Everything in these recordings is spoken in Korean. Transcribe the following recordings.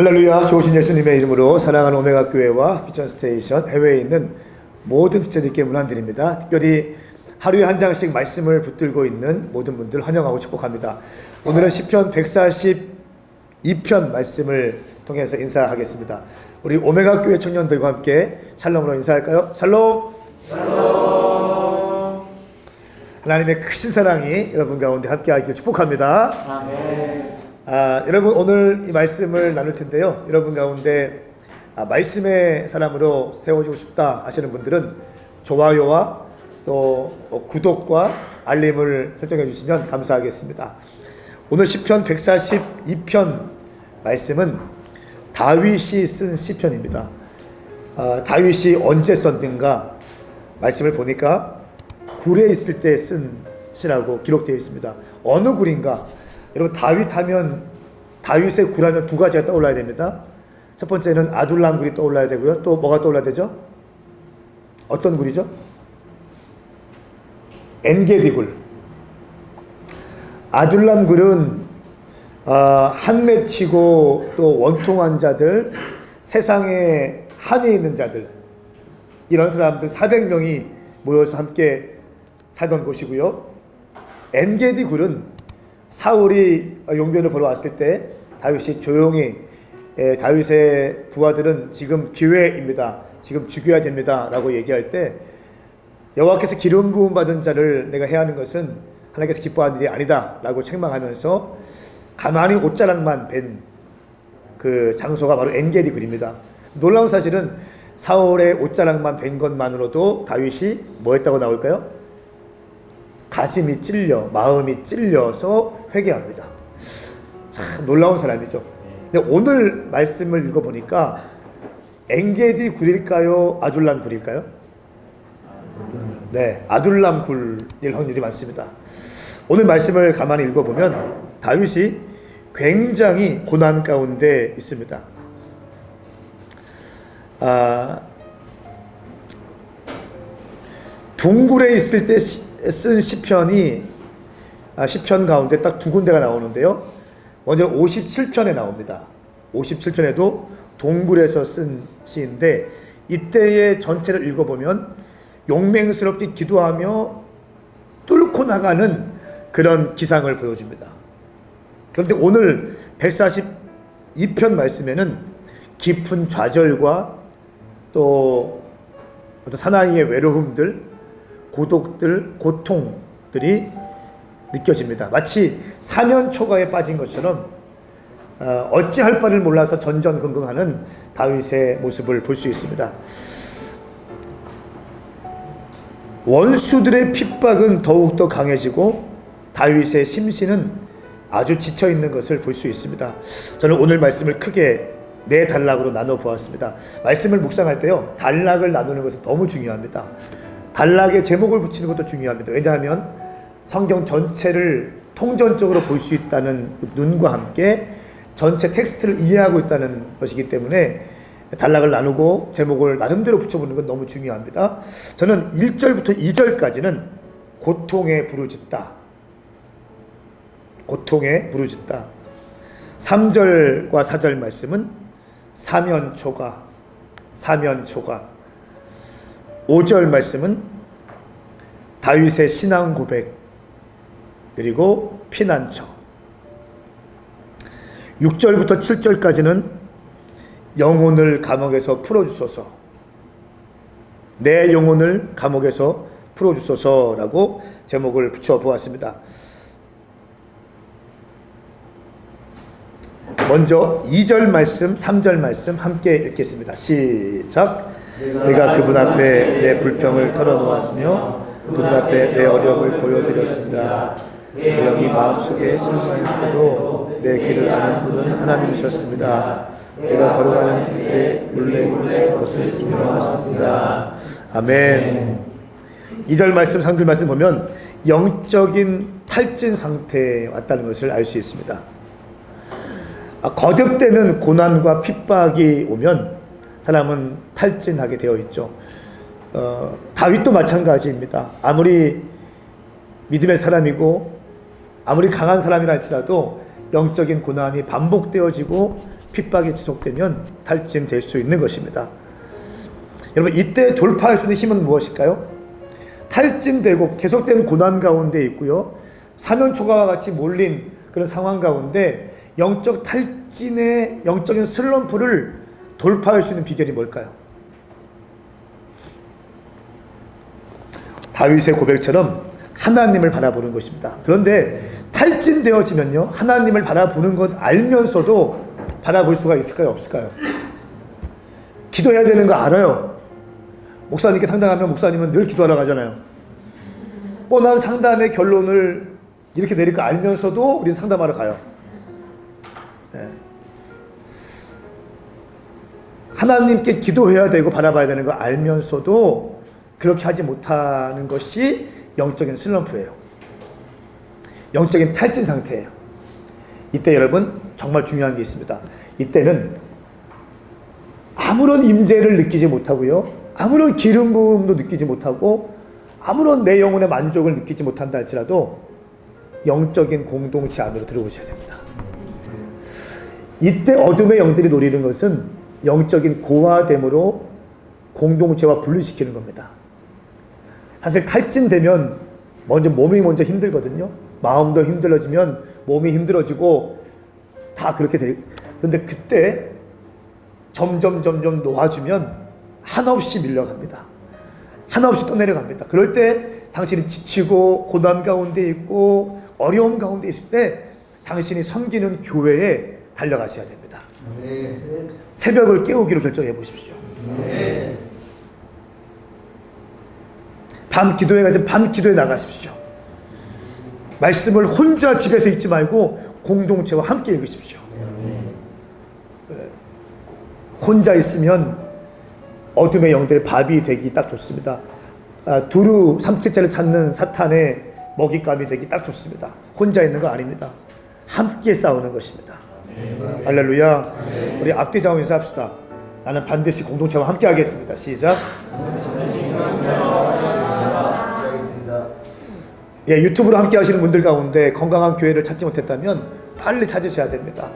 할렐루야. 좋으신 예수님의 이름으로 사랑하는 오메가 교회와 비전 스테이션 해외에 있는 모든 지체들께 문안드립니다. 특별히 하루에 한 장씩 말씀을 붙들고 있는 모든 분들 환영하고 축복합니다. 오늘은 시편 142편 말씀을 통해서 인사하겠습니다. 우리 오메가 교회 청년들과 함께 샬롬으로 인사할까요? 샬롬. 샬롬. 하나님의 크신 사랑이 여러분 가운데 함께하기를 축복합니다. 아멘. 여러분 오늘 이 말씀을 나눌 텐데요. 여러분 가운데 말씀의 사람으로 세워주고 싶다 하시는 분들은 좋아요와 또 구독과 알림을 설정해 주시면 감사하겠습니다. 오늘 시편 142편 말씀은 다윗이 쓴 시편입니다. 다윗이 언제 썼는가 말씀을 보니까 굴에 있을 때 쓴 시라고 기록되어 있습니다. 어느 굴인가? 여러분 다윗 하면 다윗의 굴하면 두 가지가 떠올라야 됩니다. 첫 번째는 아둘람 굴이 떠올라야 되고요. 또 뭐가 떠올라야 되죠? 어떤 굴이죠? 엔게디 굴. 아둘람 굴은 한맺히고 또 원통한 자들, 세상에 한이 있는 자들, 이런 사람들 400명이 모여서 함께 살던 곳이고요. 엔게디 굴은 사울이 용변을 보러 왔을 때 다윗이 조용히 다윗의 부하들은 지금 기회입니다. 지금 죽여야 됩니다. 라고 얘기할 때 여호와께서 기름 부음 받은 자를 내가 해야 하는 것은 하나님께서 기뻐하는 일이 아니다. 라고 책망하면서 가만히 옷자락만 벤 그 장소가 바로 엔게디 굴입니다. 놀라운 사실은 사울의 옷자락만 벤 것만으로도 다윗이 뭐 했다고 나올까요? 가슴이 찔려, 마음이 찔려서 회개합니다. 참 놀라운 사람이죠. 근데 오늘 말씀을 읽어보니까 엔게디 굴일까요? 아둘람 굴일까요? 네, 아둘람 굴일 확률이 많습니다. 오늘 말씀을 가만히 읽어보면 다윗이 굉장히 고난 가운데 있습니다. 동굴에 있을 때 쓴 시편이 시편 가운데 딱 두 군데가 나오는데요. 먼저 57편에 나옵니다. 57편에도 동굴에서 쓴 시인데 이때의 전체를 읽어보면 용맹스럽게 기도하며 뚫고 나가는 그런 기상을 보여줍니다. 그런데 오늘 142편 말씀에는 깊은 좌절과 또 어떤 사나이의 외로움들, 고독들, 고통들이 느껴집니다. 마치 사면초가에 빠진 것처럼 어찌할 바를 몰라서 전전긍긍하는 다윗의 모습을 볼 수 있습니다. 원수들의 핍박은 더욱더 강해지고 다윗의 심신은 아주 지쳐있는 것을 볼 수 있습니다. 저는 오늘 말씀을 크게 네 단락으로 나눠 보았습니다. 말씀을 묵상할 때요, 단락을 나누는 것은 너무 중요합니다. 단락에 제목을 붙이는 것도 중요합니다. 왜냐하면 성경 전체를 통전적으로 볼 수 있다는 눈과 함께 전체 텍스트를 이해하고 있다는 것이기 때문에 단락을 나누고 제목을 나름대로 붙여보는 건 너무 중요합니다. 저는 1절부터 2절까지는 고통에 부르짖다, 고통에 부르짖다. 3절과 4절 말씀은 사면초가, 사면초가. 5절 말씀은 다윗의 신앙 고백, 그리고 피난처. 6절부터 7절까지는 영혼을 감옥에서 풀어주소서, 내 영혼을 감옥에서 풀어주소서라고 제목을 붙여보았습니다. 먼저 2절 말씀, 3절 말씀 함께 읽겠습니다. 시작. 내가 그분 앞에 내 불평을 털어놓았으며 그분 앞에 내 어려움을 보여드렸습니다. 내 영이 마음속에 슬픔을 때도 내 길을 아는 분은 하나님이셨습니다. 내가 걸어가는 길에 몰래 것을 숨겨놨습니다. 아멘. 2절 말씀, 3절 말씀 보면 영적인 탈진 상태에 왔다는 것을 알 수 있습니다. 거듭되는 고난과 핍박이 오면 사람은 탈진하게 되어 있죠. 다윗도 마찬가지입니다. 아무리 믿음의 사람이고 아무리 강한 사람이라 할지라도 영적인 고난이 반복되어지고 핍박이 지속되면 탈진될 수 있는 것입니다. 여러분, 이때 돌파할 수 있는 힘은 무엇일까요? 탈진되고 계속되는 고난 가운데 있고요, 사면초가와 같이 몰린 그런 상황 가운데 영적 탈진의 영적인 슬럼프를 돌파할 수 있는 비결이 뭘까요? 다윗의 고백처럼 하나님을 바라보는 것입니다. 그런데 탈진되어지면요, 하나님을 바라보는 것 알면서도 바라볼 수가 있을까요, 없을까요? 기도해야 되는 거 알아요. 목사님께 상담하면 목사님은 늘 기도하러 가잖아요. 뻔한 상담의 결론을 이렇게 내릴 거 알면서도 우리는 상담하러 가요. 네. 하나님께 기도해야 되고 바라봐야 되는 거 알면서도 그렇게 하지 못하는 것이 영적인 슬럼프예요. 영적인 탈진 상태예요. 이때 여러분 정말 중요한 게 있습니다. 이때는 아무런 임재를 느끼지 못하고요, 아무런 기름 부음도 느끼지 못하고 아무런 내 영혼의 만족을 느끼지 못한다 할지라도 영적인 공동체 안으로 들어오셔야 됩니다. 이때 어둠의 영들이 노리는 것은 영적인 고화됨으로 공동체와 분리시키는 겁니다. 사실 탈진되면 몸이 먼저 힘들거든요. 마음도 힘들어지면 몸이 힘들어지고 다 그렇게 돼. 그런데 그때 점점 놓아주면 한없이 밀려갑니다. 한없이 떠내려갑니다. 그럴 때 당신이 지치고 고난 가운데 있고 어려움 가운데 있을 때 당신이 섬기는 교회에 달려가셔야 됩니다. 새벽을 깨우기로 결정해 보십시오. 밤 기도회 가지 밤 기도에 나가십시오. 말씀을 혼자 집에서 읽지 말고 공동체와 함께 읽으십시오. 혼자 있으면 어둠의 영들의 밥이 되기 딱 좋습니다. 두루 삼킬자를 찾는 사탄의 먹잇감이 되기 딱 좋습니다. 혼자 있는 거 아닙니다. 함께 싸우는 것입니다. 할렐루야. 우리 앞뒤 좌우 인사합시다. 나는 반드시 공동체와 함께 하겠습니다. 시작. 예, 유튜브로 함께 하시는 분들 가운데 건강한 교회를 찾지 못했다면 빨리 찾으셔야 됩니다.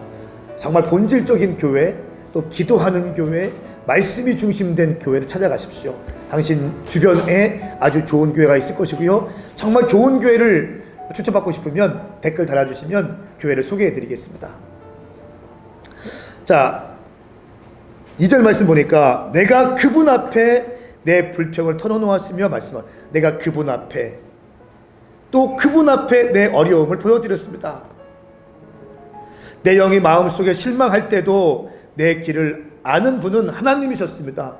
정말 본질적인 교회, 또 기도하는 교회, 말씀이 중심된 교회를 찾아가십시오. 당신 주변에 아주 좋은 교회가 있을 것이고요, 정말 좋은 교회를 추천받고 싶으면 댓글 달아주시면 교회를 소개해 드리겠습니다. 자, 2절 말씀 보니까 내가 그분 앞에 내 불평을 털어놓았으며 말씀은 내가 그분 앞에 또 그분 앞에 내 어려움을 보여드렸습니다. 내 영이 마음속에 실망할 때도 내 길을 아는 분은 하나님이셨습니다.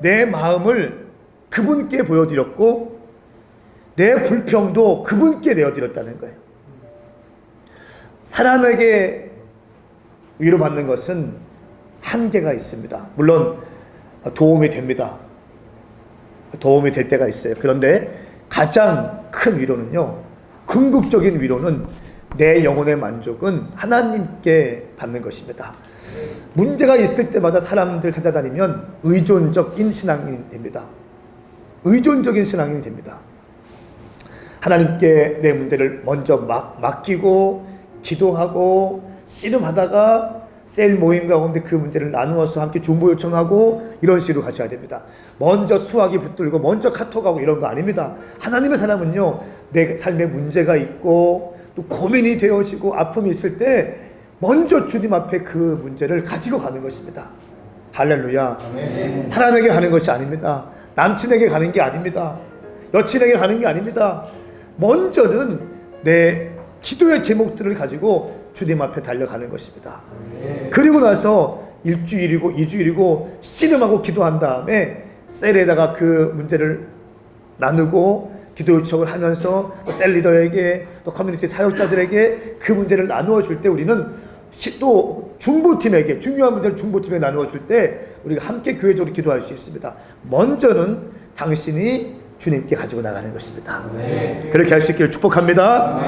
내 마음을 그분께 보여드렸고 내 불평도 그분께 내어드렸다는 거예요. 사람에게 위로받는 것은 한계가 있습니다. 물론 도움이 됩니다. 도움이 될 때가 있어요. 그런데 가장 큰 위로는요, 궁극적인 위로는 내 영혼의 만족은 하나님께 받는 것입니다. 문제가 있을 때마다 사람들 찾아다니면 의존적인 신앙인이 됩니다. 의존적인 신앙인이 됩니다. 하나님께 내 문제를 먼저 맡기고 기도하고 씨름하다가 셀 모임 가운데 그 문제를 나누어서 함께 중보 요청하고 이런 식으로 가셔야 됩니다. 먼저 수학이 붙들고 먼저 카톡하고 이런 거 아닙니다. 하나님의 사람은요, 내 삶에 문제가 있고 또 고민이 되어지고 아픔이 있을 때 먼저 주님 앞에 그 문제를 가지고 가는 것입니다. 할렐루야. 아멘. 사람에게 가는 것이 아닙니다. 남친에게 가는 게 아닙니다. 여친에게 가는 게 아닙니다. 먼저는 내 기도의 제목들을 가지고 주님 앞에 달려가는 것입니다. 그리고 나서 1주일이고 2주일이고 씨름하고 기도한 다음에 셀에다가 그 문제를 나누고 기도 요청을 하면서 셀 리더에게 또 커뮤니티 사역자들에게 그 문제를 나누어 줄 때 우리는 또 중보팀에게 중요한 문제를 중보팀에 나누어 줄 때 우리가 함께 교회적으로 기도할 수 있습니다. 먼저는 당신이 주님께 가지고 나가는 것입니다. 그렇게 할 수 있기를 축복합니다.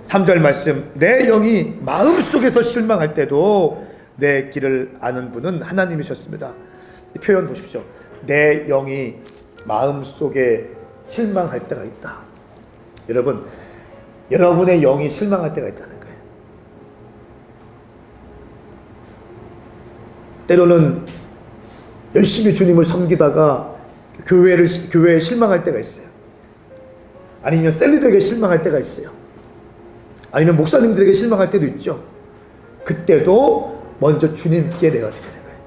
3절 말씀, 내 영이 마음속에서 실망할 때도 내 길을 아는 분은 하나님이셨습니다. 이 표현 보십시오. 내 영이 마음속에 실망할 때가 있다. 여러분, 여러분의 영이 실망할 때가 있다는 거예요. 때로는 열심히 주님을 섬기다가 교회에 실망할 때가 있어요. 아니면 셀리더에게 실망할 때가 있어요. 아니면 목사님들에게 실망할 때도 있죠. 그때도 먼저 주님께 내어드리는 거예요.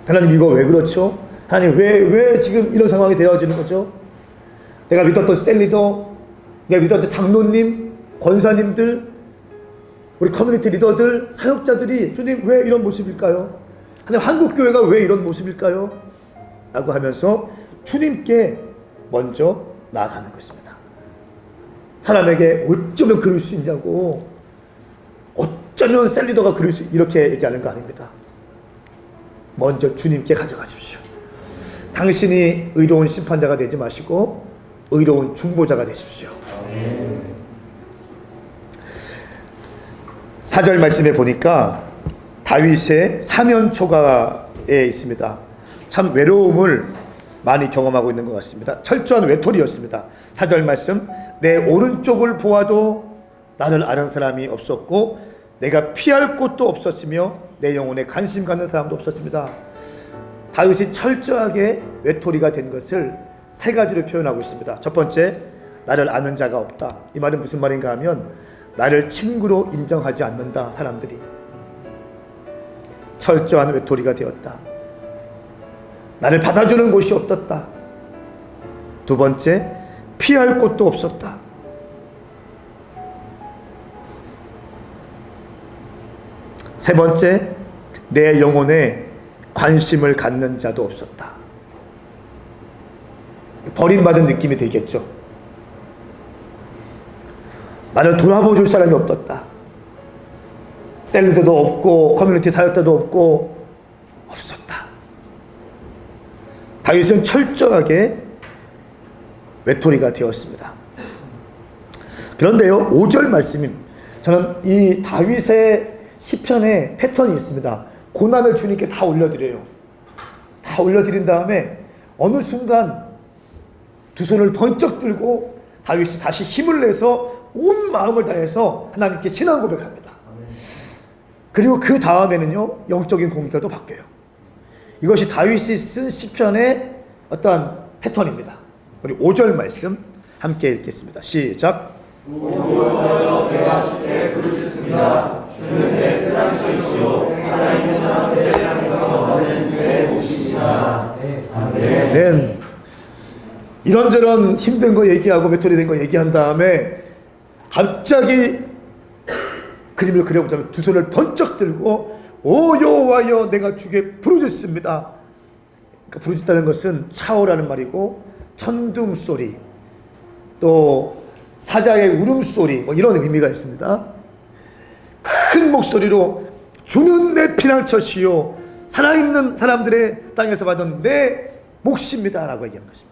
하나님 이거 왜 그렇죠? 하나님 왜 지금 이런 상황이 되어지는 거죠? 내가 믿었던 셀리더, 내가 믿었던 장로님, 권사님들, 우리 커뮤니티 리더들, 사역자들이 주님 왜 이런 모습일까요? 하나님 한국교회가 왜 이런 모습일까요? 라고 하면서 주님께 먼저 나아가는 것입니다. 사람에게 어쩌면 그럴 수 있냐고, 어쩌면 셀리더가 그럴 수, 이렇게 얘기하는 거 아닙니다. 먼저 주님께 가져가십시오. 당신이 의로운 심판자가 되지 마시고 의로운 중보자가 되십시오. 4절 말씀에 보니까 다윗의 사면초가에 있습니다. 참 외로움을 많이 경험하고 있는 것 같습니다. 철저한 외톨이였습니다. 4절 말씀, 내 오른쪽을 보아도 나를 아는 사람이 없었고 내가 피할 곳도 없었으며 내 영혼에 관심 갖는 사람도 없었습니다. 다윗이 철저하게 외톨이가 된 것을 세 가지로 표현하고 있습니다. 첫 번째, 나를 아는 자가 없다. 이 말은 무슨 말인가 하면 나를 친구로 인정하지 않는다. 사람들이 철저한 외톨이가 되었다. 나를 받아주는 곳이 없었다. 두 번째, 피할 곳도 없었다. 세 번째, 내 영혼에 관심을 갖는 자도 없었다. 버림받은 느낌이 들겠죠. 나를 돌아봐 줄 사람이 없었다. 셀리드도 없고 커뮤니티 사역자도 없고 없었다. 다윗은 철저하게 외톨이가 되었습니다. 그런데요, 5절 말씀이, 저는 이 다윗의 시편에 패턴이 있습니다. 고난을 주님께 다 올려드려요. 다 올려드린 다음에 어느 순간 두 손을 번쩍 들고 다윗이 다시 힘을 내서 온 마음을 다해서 하나님께 신앙 고백합니다. 그리고 그 다음에는요, 영적인 공기가 또 바뀌어요. 이것이 다윗이 쓴 시편의 어떠한 패턴입니다. 우리 5절 말씀 함께 읽겠습니다. 시작. 여호와여, 내가 주께 부르짖습니다. 주는 내 피난처이시오. 살아있는 사람들을 향해서 너는 내 몫이시다. 아멘. 이런저런 힘든 거 얘기하고 외톨이 된 거 얘기한 다음에 갑자기 그림을 그려보자면 두 손을 번쩍 들고 오 여호와여, 내가 주께 부르짖습니다. 그러니까 부르짖다는 것은 차오라는 말이고 천둥 소리, 또 사자의 울음소리, 뭐 이런 의미가 있습니다. 큰 목소리로 주는 내 피난처시요 살아있는 사람들의 땅에서 받은 내 몫입니다 라고 얘기하는 것입니다.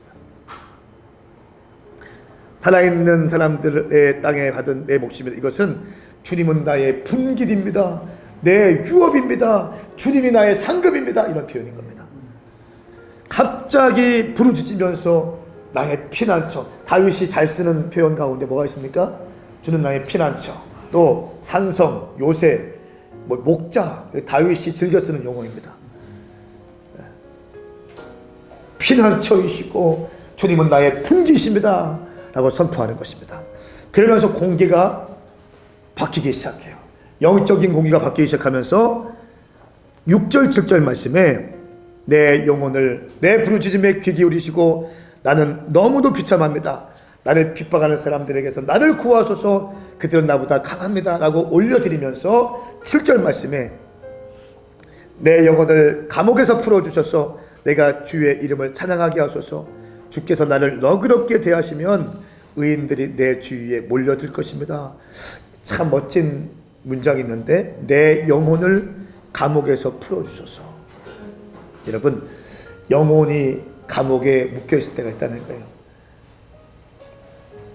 살아있는 사람들의 땅에 받은 내 몫입니다. 이것은 주님은 나의 분길입니다. 내 유업입니다. 주님이 나의 상급입니다. 이런 표현인 겁니다. 갑자기 부르짖으면서 나의 피난처. 다윗이 잘 쓰는 표현 가운데 뭐가 있습니까? 주는 나의 피난처, 또 산성, 요새, 뭐 목자, 다윗이 즐겨 쓰는 용어입니다. 피난처이시고 주님은 나의 분기십니다 라고 선포하는 것입니다. 그러면서 공기가 바뀌기 시작해요. 영적인 공기가 바뀌기 시작하면서 6절 7절 말씀에 내 영혼을 내 부르짖음에 귀 기울이시고 나는 너무도 비참합니다. 나를 핍박하는 사람들에게서 나를 구하소서. 그들은 나보다 강합니다 라고 올려드리면서 7절 말씀에 내 영혼을 감옥에서 풀어주셔서 내가 주의 이름을 찬양하게 하소서. 주께서 나를 너그럽게 대하시면 의인들이 내 주위에 몰려들 것입니다. 참 멋진 문장이 있는데, 내 영혼을 감옥에서 풀어주소서. 여러분, 영혼이 감옥에 묶여있을 때가 있다는 거예요.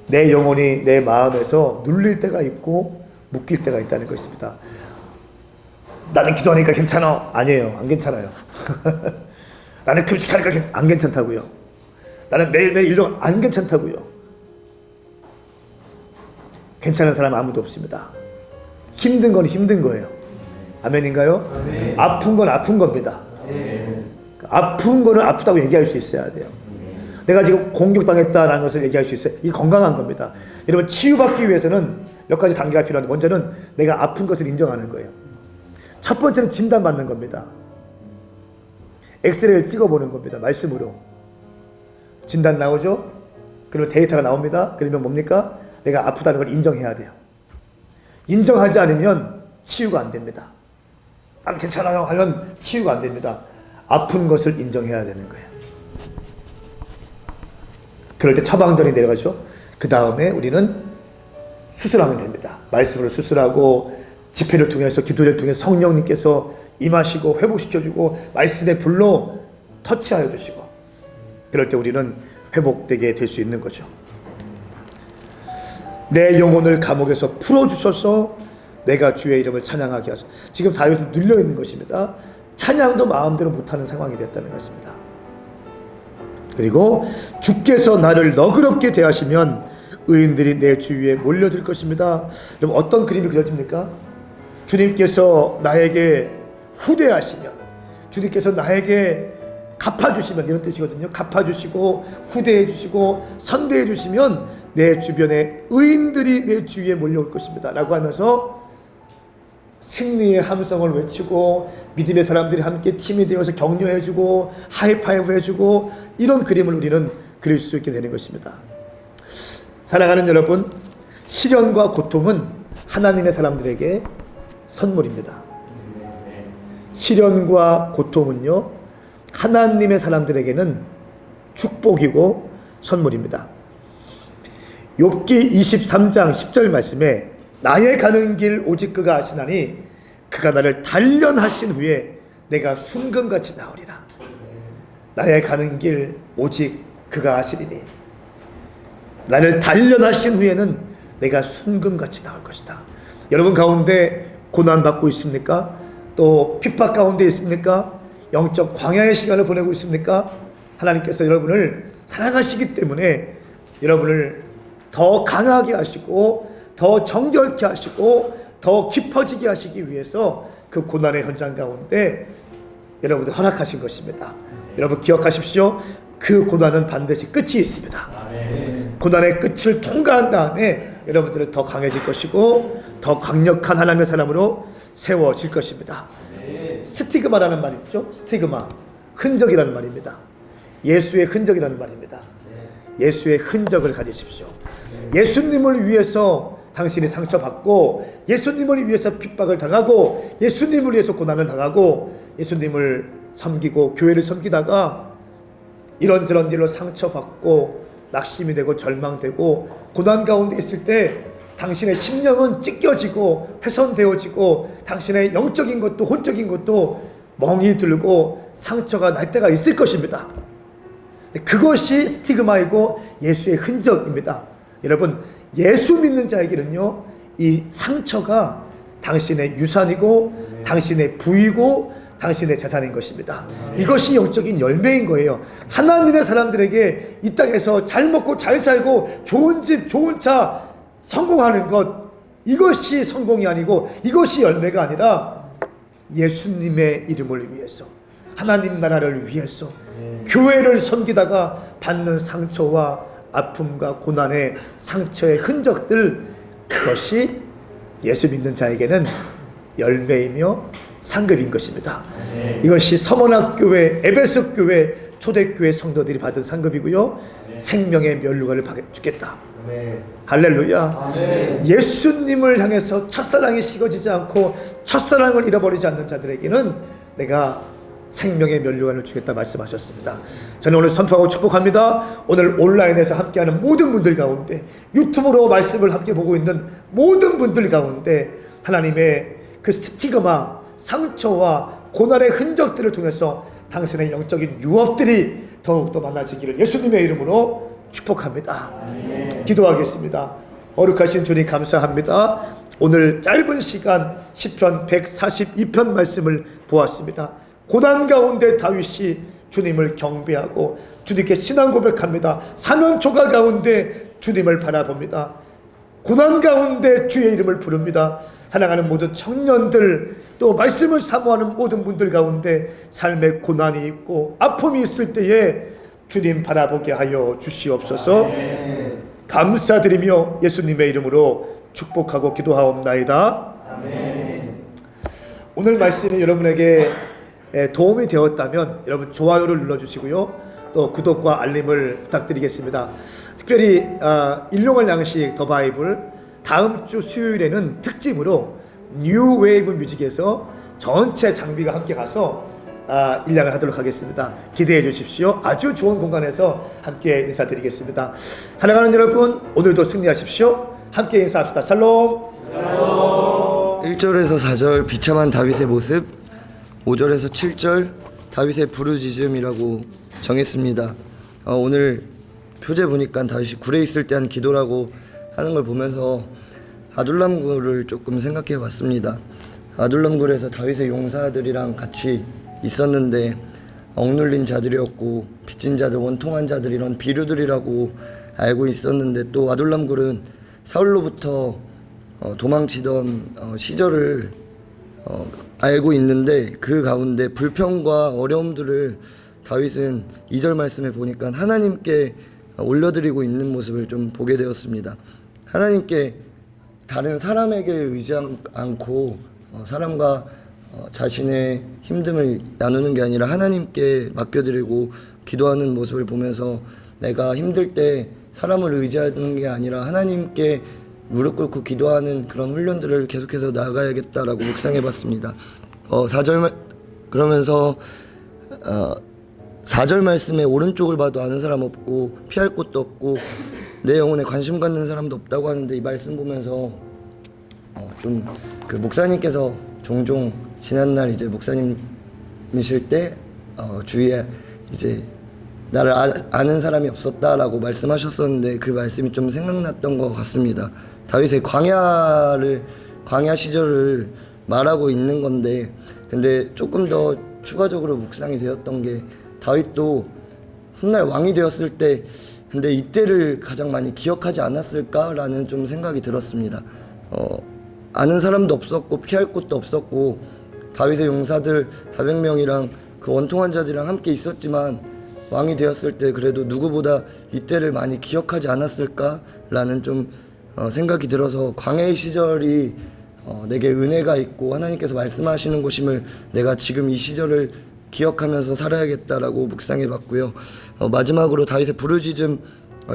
내 영혼이 내 마음에서 눌릴 때가 있고 묶일 때가 있다는 것입니다. 나는 기도하니까 괜찮아. 아니에요. 안 괜찮아요. 나는 금식하니까 안 괜찮다고요. 나는 매일매일 일로 안 괜찮다고요. 괜찮은 사람 아무도 없습니다. 힘든 건 힘든 거예요. 아멘인가요? 아픈 건 아픈 겁니다. 아픈 거는 아프다고 얘기할 수 있어야 돼요. 내가 지금 공격당했다라는 것을 얘기할 수 있어요. 이게 건강한 겁니다. 여러분, 치유받기 위해서는 몇 가지 단계가 필요한데, 먼저는 내가 아픈 것을 인정하는 거예요. 첫 번째는 진단받는 겁니다. 엑스레이를 찍어보는 겁니다. 말씀으로. 진단 나오죠? 그러면 데이터가 나옵니다. 그러면 뭡니까? 내가 아프다는 걸 인정해야 돼요. 인정하지 않으면 치유가 안 됩니다. 난 괜찮아요 하면 치유가 안 됩니다. 아픈 것을 인정해야 되는 거예요. 그럴 때 처방전이 내려가죠. 그 다음에 우리는 수술하면 됩니다. 말씀으로 수술하고 집회를 통해서, 기도를 통해서 성령님께서 임하시고 회복시켜주고 말씀의 불로 터치하여 주시고, 그럴 때 우리는 회복되게 될 수 있는 거죠. 내 영혼을 감옥에서 풀어주셔서 내가 주의 이름을 찬양하게 하소서. 지금 다윗은 눌려있는 것입니다. 찬양도 마음대로 못하는 상황이 됐다는 것입니다. 그리고 주께서 나를 너그럽게 대하시면 의인들이 내 주위에 몰려들 것입니다. 그럼 어떤 그림이 그려집니까? 주님께서 나에게 후대하시면, 주님께서 나에게 갚아주시면, 이런 뜻이거든요. 갚아주시고 후대해주시고 선대해주시면 내 주변에 의인들이 내 주위에 몰려올 것입니다 라고 하면서 승리의 함성을 외치고 믿음의 사람들이 함께 팀이 되어서 격려해주고 하이파이브 해주고, 이런 그림을 우리는 그릴 수 있게 되는 것입니다. 사랑하는 여러분, 시련과 고통은 하나님의 사람들에게 선물입니다. 시련과 고통은요, 하나님의 사람들에게는 축복이고 선물입니다. 욥기 23장 10절 말씀에 나의 가는 길 오직 그가 아시나니 그가 나를 단련하신 후에 내가 순금같이 나으리라. 나의 가는 길 오직 그가 아시리니 나를 단련하신 후에는 내가 순금같이 나올 것이다. 여러분 가운데 고난받고 있습니까? 또 핍박 가운데 있습니까? 영적 광야의 시간을 보내고 있습니까? 하나님께서 여러분을 사랑하시기 때문에 여러분을 더 강하게 하시고 더 정결케 하시고 더 깊어지게 하시기 위해서 그 고난의 현장 가운데 여러분들 허락하신 것입니다. 여러분 기억하십시오. 그 고난은 반드시 끝이 있습니다. 고난의 끝을 통과한 다음에 여러분들은 더 강해질 것이고 더 강력한 하나님의 사람으로 세워질 것입니다. 스티그마라는 말 있죠? 스티그마, 흔적이라는 말입니다. 예수의 흔적이라는 말입니다. 예수의 흔적을 가지십시오. 예수님을 위해서 당신이 상처받고, 예수님을 위해서 핍박을 당하고, 예수님을 위해서 고난을 당하고, 예수님을 섬기고 교회를 섬기다가 이런저런 일로 상처받고 낙심이 되고 절망되고 고난 가운데 있을 때 당신의 심령은 찢겨지고 훼손되어지고 당신의 영적인 것도 혼적인 것도 멍이 들고 상처가 날 때가 있을 것입니다. 그것이 스티그마이고 예수의 흔적입니다. 여러분, 예수 믿는 자에게는요, 이 상처가 당신의 유산이고 당신의 부이고 당신의 재산인 것입니다. 이것이 영적인 열매인 거예요. 하나님의 사람들에게 이 땅에서 잘 먹고 잘 살고 좋은 집 좋은 차 성공하는 것, 이것이 성공이 아니고 이것이 열매가 아니라 예수님의 이름을 위해서, 하나님 나라를 위해서 교회를 섬기다가 받는 상처와 아픔과 고난의 상처의 흔적들, 그것이 예수 믿는 자에게는 열매이며 상급인 것입니다. 이것이 서문학교회, 에베소 교회, 초대교회 성도들이 받은 상급이고요. 생명의 면류관을 주겠다. 할렐루야. 예수님을 향해서 첫사랑이 식어지지 않고 첫사랑을 잃어버리지 않는 자들에게는 내가 생명의 면류관을 주겠다 말씀하셨습니다. 저는 오늘 선포하고 축복합니다. 오늘 온라인에서 함께하는 모든 분들 가운데, 유튜브로 말씀을 함께 보고 있는 모든 분들 가운데 하나님의 그 스티그마, 상처와 고난의 흔적들을 통해서 당신의 영적인 유업들이 더욱더 많아지기를 예수님의 이름으로 축복합니다. 기도하겠습니다. 거룩하신 주님 감사합니다. 오늘 짧은 시간 시편 142편 말씀을 보았습니다. 고난 가운데 다윗이 주님을 경배하고 주님께 신앙 고백합니다. 사면초가 가운데 주님을 바라봅니다. 고난 가운데 주의 이름을 부릅니다. 사랑하는 모든 청년들, 또 말씀을 사모하는 모든 분들 가운데 삶의 고난이 있고 아픔이 있을 때에 주님 바라보게 하여 주시옵소서. 감사드리며 예수님의 이름으로 축복하고 기도하옵나이다. 오늘 말씀이 여러분에게 도움이 되었다면 여러분 좋아요를 눌러주시고요. 또 구독과 알림을 부탁드리겠습니다. 특별히 일용할 양식 더 바이블 다음 주 수요일에는 특집으로 뉴 웨이브 뮤직에서 전체 장비가 함께 가서 일량을 하도록 하겠습니다. 기대해 주십시오. 아주 좋은 공간에서 함께 인사드리겠습니다. 사랑하는 여러분, 오늘도 승리하십시오. 함께 인사합시다. 샬롬. 1절에서 4절 비참한 다윗의 모습, 5절에서 7절 다윗의 부르짖음이라고 정했습니다. 오늘 표제 보니까 다윗이 굴에 있을 때 한 기도라고 하는 걸 보면서 아둘람굴을 조금 생각해 봤습니다. 아둘람굴에서 다윗의 용사들이랑 같이 있었는데 억눌린 자들이었고 빚진 자들, 원통한 자들 이런 비류들이라고 알고 있었는데 또 아둘람굴은 사울로부터 도망치던 시절을 알고 있는데 그 가운데 불평과 어려움들을 다윗은 2절 말씀에 보니까 하나님께 올려드리고 있는 모습을 좀 보게 되었습니다. 하나님께 다른 사람에게 의지하지 않고 사람과 자신의 힘듦을 나누는 게 아니라 하나님께 맡겨드리고 기도하는 모습을 보면서 내가 힘들 때 사람을 의지하는 게 아니라 하나님께 무릎 꿇고 기도하는 그런 훈련들을 계속해서 나가야겠다라고 묵상해봤습니다. 4절 그러면서 4절 말씀에 오른쪽을 봐도 아는 사람 없고 피할 곳도 없고 내 영혼에 관심 갖는 사람도 없다고 하는데 이 말씀 보면서 좀 그 목사님께서 종종 지난날 이제 목사님이실 때 주위에 이제 나를 아는 사람이 없었다라고 말씀하셨었는데 그 말씀이 좀 생각났던 것 같습니다. 다윗의 광야 시절을 말하고 있는 건데 근데 조금 더 추가적으로 묵상이 되었던 게 다윗도 훗날 왕이 되었을 때 근데 이때를 가장 많이 기억하지 않았을까라는 좀 생각이 들었습니다. 아는 사람도 없었고 피할 곳도 없었고 다윗의 용사들 400명이랑 그 원통한 자들이랑 함께 있었지만 왕이 되었을 때 그래도 누구보다 이때를 많이 기억하지 않았을까라는 좀 생각이 들어서 광야의 시절이 내게 은혜가 있고 하나님께서 말씀하시는 곳임을 내가 지금 이 시절을 기억하면서 살아야겠다라고 묵상해 봤고요. 마지막으로 다윗의 부르짖음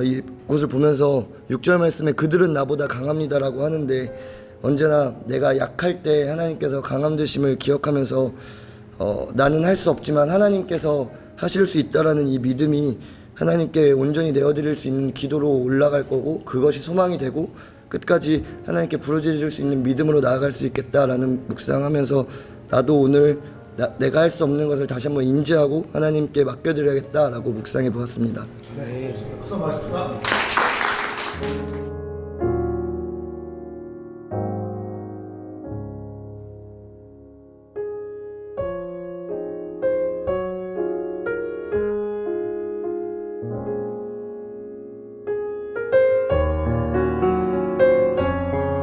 이곳을 보면서 6절 말씀에 그들은 나보다 강합니다라고 하는데 언제나 내가 약할 때 하나님께서 강함 되심을 기억하면서 나는 할 수 없지만 하나님께서 하실 수 있다라는 이 믿음이 하나님께 온전히 내어드릴 수 있는 기도로 올라갈 거고 그것이 소망이 되고 끝까지 하나님께 부르짖을 수 있는 믿음으로 나아갈 수 있겠다라는 묵상하면서 나도 오늘 내가 할 수 없는 것을 다시 한번 인지하고 하나님께 맡겨드려야겠다라고 묵상해 보았습니다. 네, 박수 한번 하십시다.